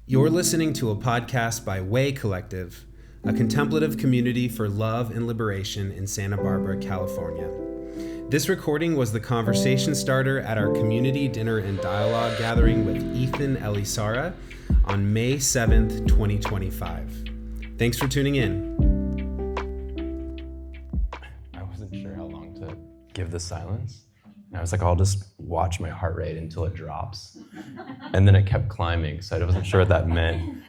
You're listening to a podcast by Way Collective, a contemplative community for love and liberation in Santa Barbara, California. This recording was the conversation starter at our community dinner and dialogue gathering with Ethan Elisara on May 7th, 2025. Thanks for tuning in. I wasn't sure how long to give the silence. And I was like, I'll just watch my heart rate until it drops. And then it kept climbing, so I wasn't sure what that meant.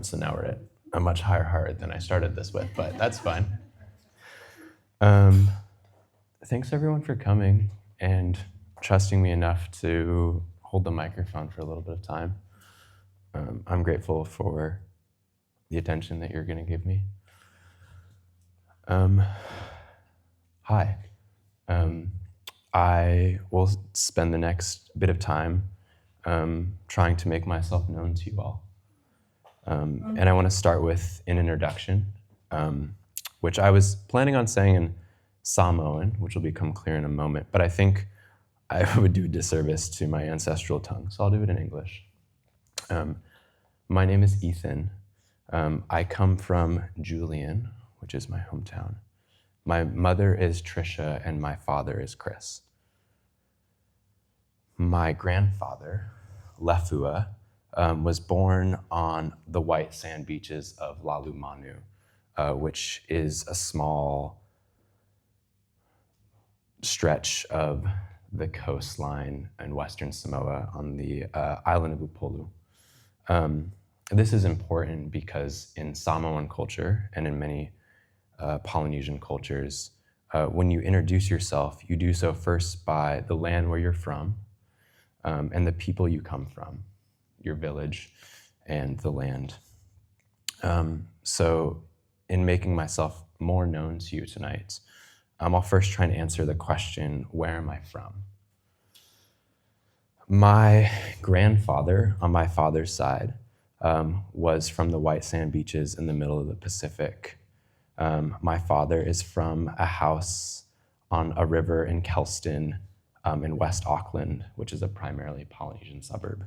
So now we're at a much higher heart rate than I started this with, but that's fine. Thanks everyone for coming and trusting me enough to hold the microphone for a little bit of time. I'm grateful for the attention that you're going to give me. Hi. I will spend the next bit of time trying to make myself known to you all. And I want to start with an introduction, which I was planning on saying in Samoan, which will become clear in a moment, but I think I would do a disservice to my ancestral tongue, so I'll do it in English. My name is Ethan. I come from Julian, which is my hometown. My mother is Trisha and my father is Chris. My grandfather, Lefua, was born on the white sand beaches of Lalumanu, which is a small stretch of the coastline in Western Samoa on the island of Upolu. This is important because in Samoan culture and in many Polynesian cultures, when you introduce yourself, you do so first by the land where you're from and the people you come from, your village and the land. So in making myself more known to you tonight, I'll first try and answer the question, where am I from? My grandfather on my father's side was from the white sand beaches in the middle of the Pacific. My father is from a house on a river in Kelston in West Auckland, which is a primarily Polynesian suburb.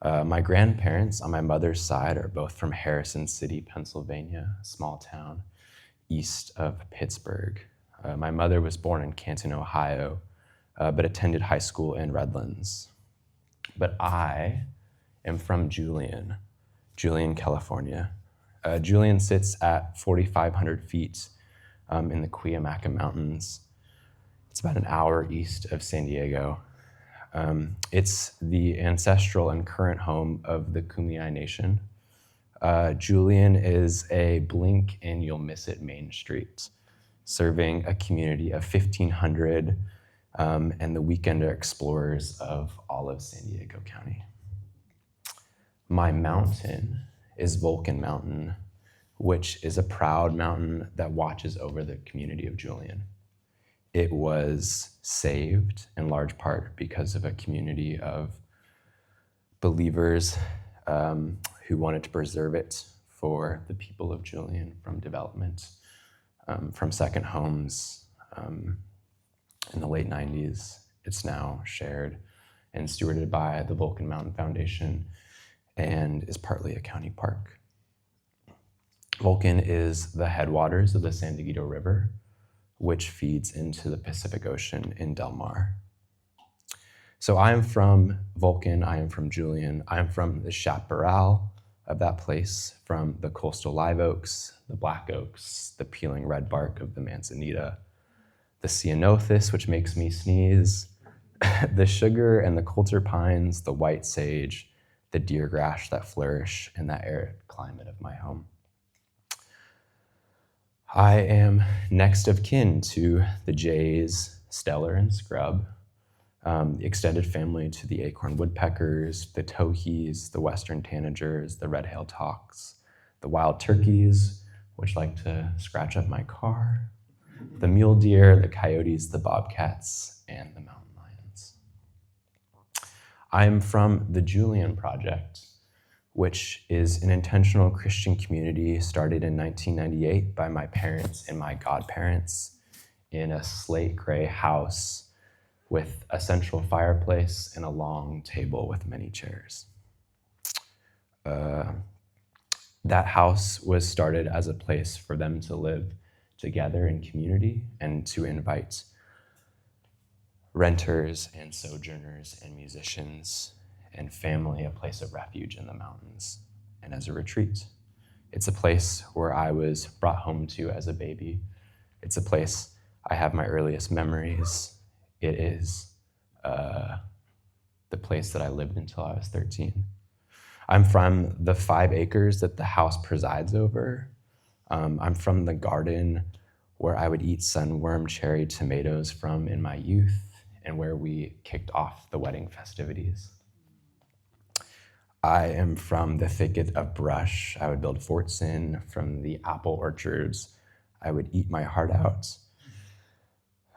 My grandparents on my mother's side are both from Harrison City, Pennsylvania, a small town east of Pittsburgh. My mother was born in Canton, Ohio, but attended high school in Redlands. But I am from Julian, California. Julian sits at 4,500 feet in the Cuyamaca Mountains. It's about an hour east of San Diego. It's the ancestral and current home of the Kumeyaay Nation. Julian is a blink and you'll miss it Main Street, serving a community of 1,500 and the weekender explorers of all of San Diego County. My mountain is Vulcan Mountain, which is a proud mountain that watches over the community of Julian. It was saved in large part because of a community of believers who wanted to preserve it for the people of Julian from development, from second homes in the late 90s. It's now shared and stewarded by the Vulcan Mountain Foundation and is partly a county park. Vulcan is the headwaters of the San Diego River, which feeds into the Pacific Ocean in Del Mar. So I am from Vulcan, I am from Julian, I am from the chaparral of that place, from the coastal live oaks, the black oaks, the peeling red bark of the manzanita, the ceanothus, which makes me sneeze, the sugar and the coulter pines, the white sage, the deer grass that flourish in that arid climate of my home. I am next of kin to the jays, stellar and scrub, the extended family to the acorn woodpeckers, the towhees, the western tanagers, the red-tailed hawks, the wild turkeys, which like to scratch up my car, the mule deer, the coyotes, the bobcats, and the mountain lions. I am from the Julian Project, which is an intentional Christian community started in 1998 by my parents and my godparents in a slate gray house with a central fireplace and a long table with many chairs. That house was started as a place for them to live together in community and to invite renters and sojourners and musicians and family, a place of refuge in the mountains and as a retreat. It's a place where I was brought home to as a baby. It's a place I have my earliest memories. It is the place that I lived until I was 13. I'm from the 5 acres that the house presides over. I'm from the garden where I would eat sunworm cherry tomatoes from in my youth and where we kicked off the wedding festivities. I am from the thicket of brush I would build forts in, from the apple orchards I would eat my heart out.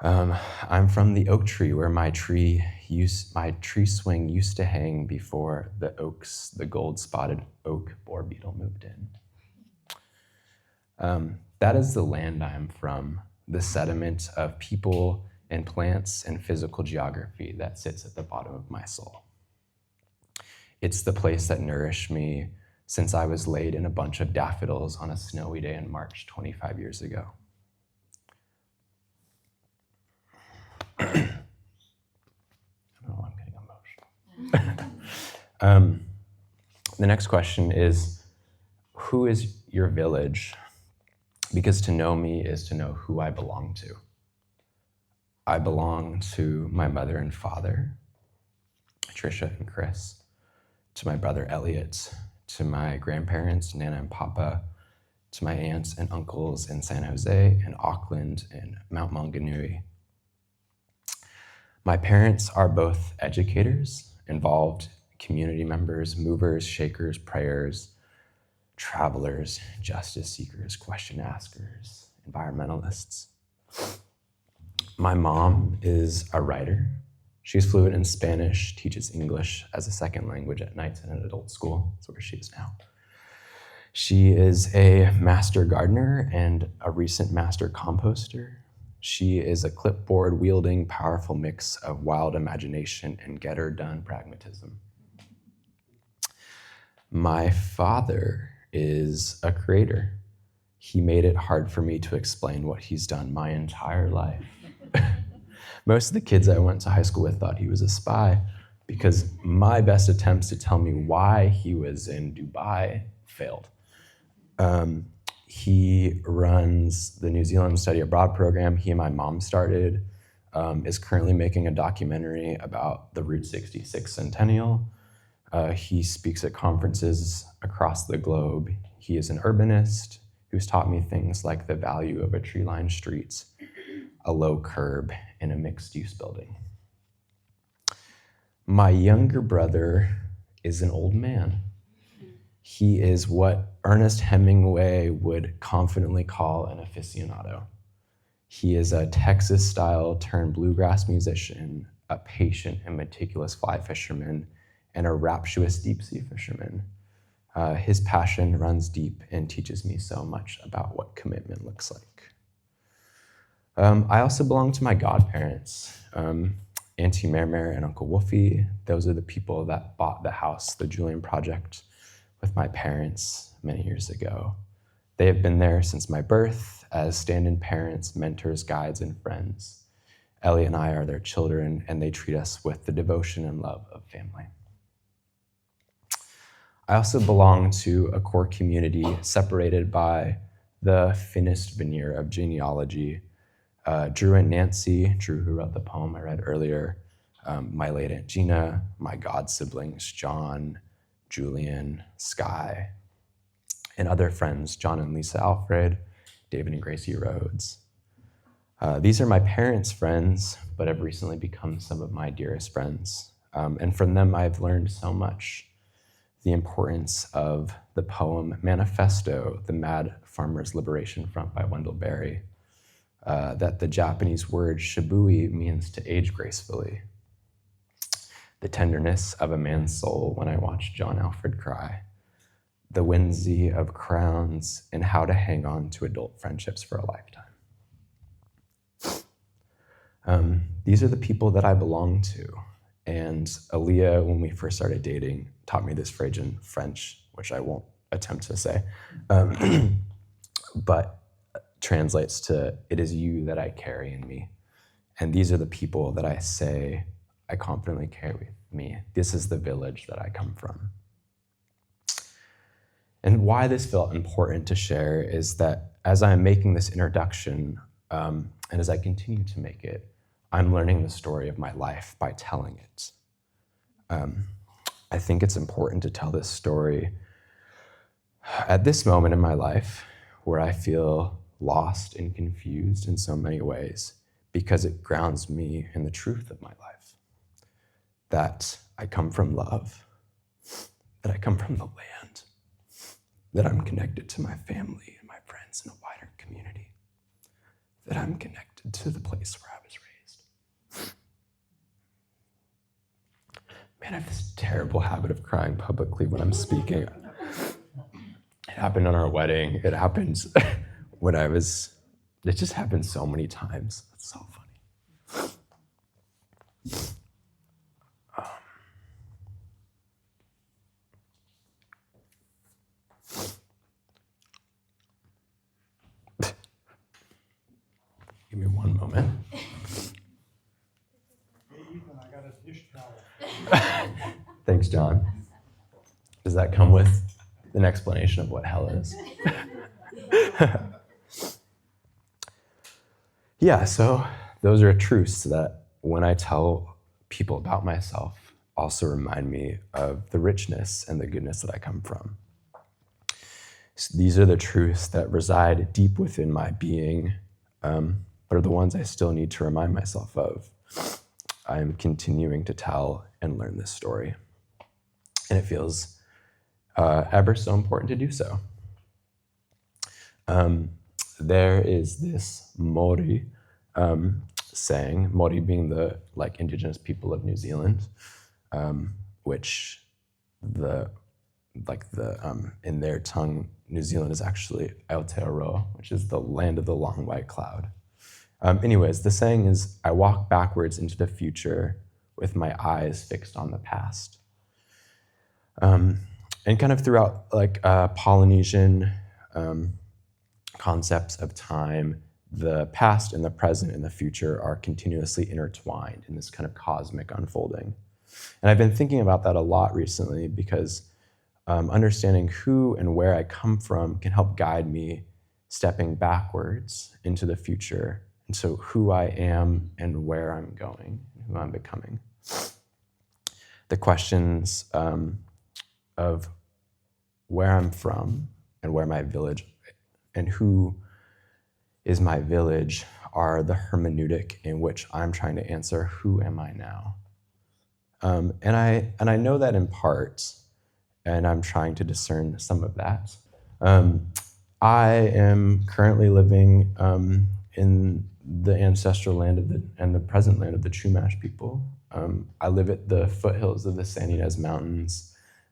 I'm from the oak tree where my tree swing used to hang before the gold-spotted oak boar beetle moved in. That is the land I'm from, the sediment of people and plants and physical geography that sits at the bottom of my soul. It's the place that nourished me since I was laid in a bunch of daffodils on a snowy day in March 25 years ago. I don't know why I'm getting emotional. The next question is, who is your village? Because to know me is to know who I belong to. I belong to my mother and father, Tricia and Chris, to my brother Elliot, to my grandparents, Nana and Papa, to my aunts and uncles in San Jose and Auckland and Mount Maunganui. My parents are both educators, involved community members, movers, shakers, prayers, travelers, justice seekers, question askers, environmentalists. My mom is a writer. She's fluent in Spanish, teaches English as a second language at night in an adult school. That's where she is now. She is a master gardener and a recent master composter. She is a clipboard-wielding, powerful mix of wild imagination and get-her-done pragmatism. My father is a creator. He made it hard for me to explain what he's done my entire life. Most of the kids I went to high school with thought he was a spy because my best attempts to tell me why he was in Dubai failed. He runs the New Zealand Study Abroad program he and my mom started, is currently making a documentary about the Route 66 Centennial. He speaks at conferences across the globe. He is an urbanist who's taught me things like the value of a tree-lined street, a low curb, and a mixed-use building. My younger brother is an old man. He is what Ernest Hemingway would confidently call an aficionado. He is a Texas-style turned bluegrass musician, a patient and meticulous fly fisherman, and a rapturous deep-sea fisherman. His passion runs deep and teaches me so much about what commitment looks like. I also belong to my godparents, Auntie Mermer and Uncle Wolfie. Those are the people that bought the house, the Julian Project, with my parents many years ago. They have been there since my birth as stand-in parents, mentors, guides, and friends. Ellie and I are their children, and they treat us with the devotion and love of family. I also belong to a core community separated by the thinnest veneer of genealogy. Drew and Nancy, Drew who wrote the poem I read earlier, my late Aunt Gina, my god siblings, John, Julian, Sky, and other friends, John and Lisa Alfred, David and Gracie Rhodes. These are my parents' friends, but have recently become some of my dearest friends. And from them, I've learned so much. The importance of the poem Manifesto, the Mad Farmers' Liberation Front by Wendell Berry, that the Japanese word shibui means to age gracefully. The tenderness of a man's soul when I watch John Alfred cry. The whimsy of crowns and how to hang on to adult friendships for a lifetime. These are the people that I belong to. And Aaliyah, when we first started dating, taught me this phrase in French, which I won't attempt to say, but translates to, "It is you that I carry in me." And these are the people that I say I confidently carry with me. This is the village that I come from. And why this felt important to share is that as I'm making this introduction, and as I continue to make it, I'm learning the story of my life by telling it. I think it's important to tell this story at this moment in my life where I feel lost and confused in so many ways, because it grounds me in the truth of my life, that I come from love, that I come from the land, that I'm connected to my family and my friends in a wider community, that I'm connected to the place where I was raised. Man, I have this terrible habit of crying publicly when I'm speaking. It happened on our wedding. It happens when it just happened so many times. It's so funny. Give me one moment. I got a dish towel. Thanks, John. Does that come with an explanation of what hell is? Yeah, so those are truths that when I tell people about myself also remind me of the richness and the goodness that I come from. So these are the truths that reside deep within my being, but are the ones I still need to remind myself of. I'm continuing to tell and learn this story, and it feels ever so important to do so. There is this Maori saying, Maori being the indigenous people of New Zealand, which in their tongue, New Zealand is actually Aotearoa, which is the land of the long white cloud. Anyways, the saying is, I walk backwards into the future with my eyes fixed on the past. And kind of throughout Polynesian concepts of time, the past and the present and the future are continuously intertwined in this kind of cosmic unfolding. And I've been thinking about that a lot recently because understanding who and where I come from can help guide me stepping backwards into the future. And so who I am and where I'm going, who I'm becoming. The questions of where I'm from and where my village and who is my village are the hermeneutic in which I'm trying to answer, who am I now? And I know that in part, and I'm trying to discern some of that. I am currently living in the ancestral land and the present land of the Chumash people. I live at the foothills of the San Ynez Mountains.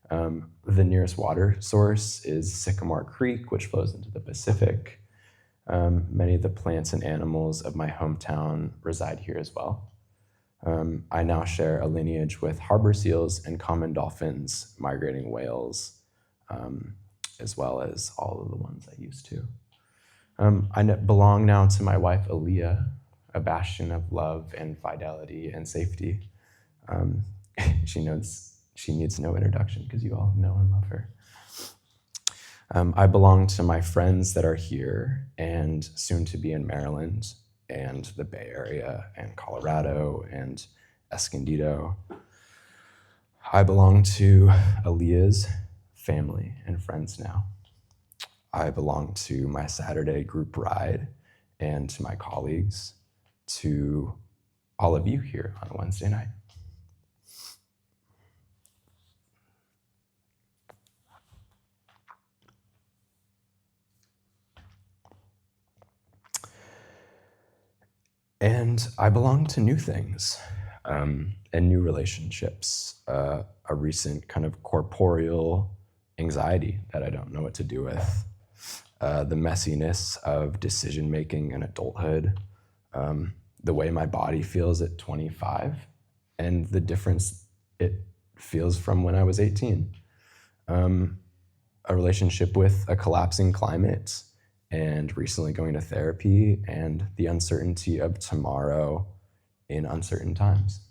The nearest water source is Sycamore Creek, which flows into the Pacific. Many of the plants and animals of my hometown reside here as well. I now share a lineage with harbor seals and common dolphins, migrating whales, as well as all of the ones I used to. I belong now to my wife, Aaliyah, a bastion of love and fidelity and safety. She needs no introduction because you all know and love her. I belong to my friends that are here and soon to be in Maryland and the Bay Area and Colorado and Escondido. I belong to Aaliyah's family and friends now. I belong to my Saturday group ride and to my colleagues, to all of you here on a Wednesday night. And I belong to new things and new relationships, a recent kind of corporeal anxiety that I don't know what to do with, the messiness of decision-making and adulthood, the way my body feels at 25 and the difference it feels from when I was 18. A relationship with a collapsing climate and recently going to therapy and the uncertainty of tomorrow in uncertain times.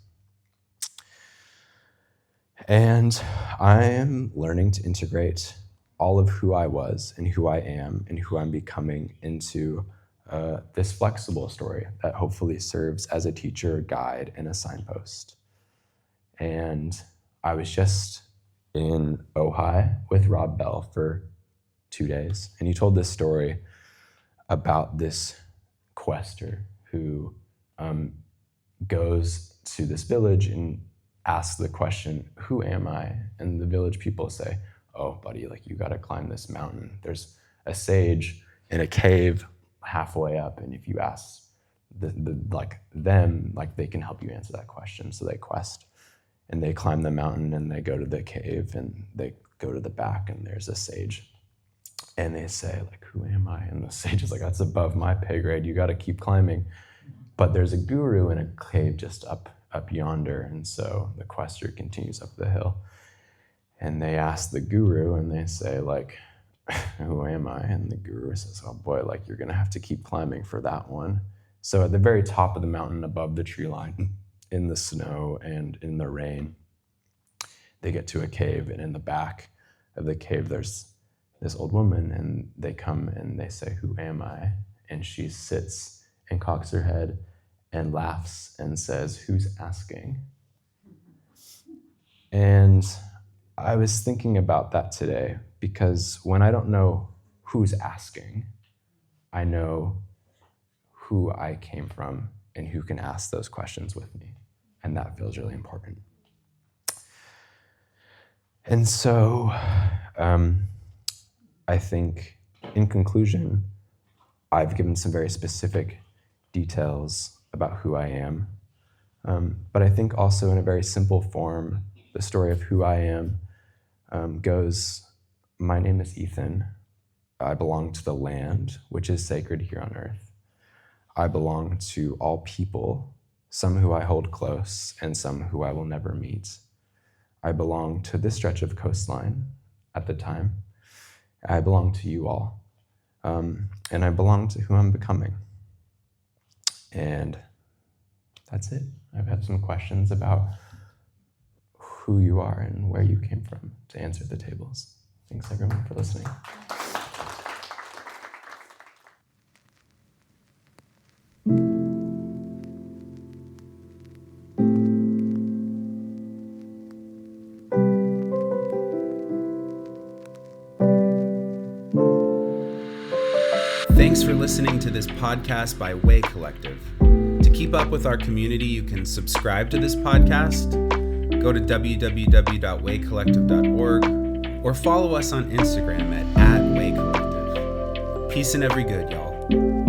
And I am learning to integrate all of who I was and who I am and who I'm becoming into this flexible story that hopefully serves as a teacher, guide, and a signpost. And I was just in Ojai with Rob Bell for 2 days, and he told this story about this quester who goes to this village and asks the question, "Who am I?" And the village people say, "Oh, buddy, like you gotta climb this mountain. There's a sage in a cave halfway up, and if you ask them, they can help you answer that question." So they quest, and they climb the mountain, and they go to the cave, and they go to the back, and there's a sage. And they say, "Who am I?" And the sage is like, "That's above my pay grade. You got to keep climbing." But there's a guru in a cave just up yonder. And so the quester continues up the hill. And they ask the guru, and they say, "Who am I?" And the guru says, "Oh boy, you're going to have to keep climbing for that one." So at the very top of the mountain, above the tree line, in the snow and in the rain, they get to a cave. And in the back of the cave, there's this old woman, and they come and they say, "Who am I?" And she sits and cocks her head and laughs and says, "Who's asking?" And I was thinking about that today, because when I don't know who's asking, I know who I came from and who can ask those questions with me. And that feels really important. And so, I think, in conclusion, I've given some very specific details about who I am. But I think also in a very simple form, the story of who I am goes, my name is Ethan. I belong to the land, which is sacred here on earth. I belong to all people, some who I hold close and some who I will never meet. I belong to this stretch of coastline at the time. I belong to you all, and I belong to who I'm becoming. And that's it. I've had some questions about who you are and where you came from to answer the tables. Thanks everyone for listening. Thanks for listening to this podcast by Way Collective. To keep up with our community, you can subscribe to this podcast, go to www.waycollective.org, or follow us on Instagram at @waycollective. Peace and every good, y'all.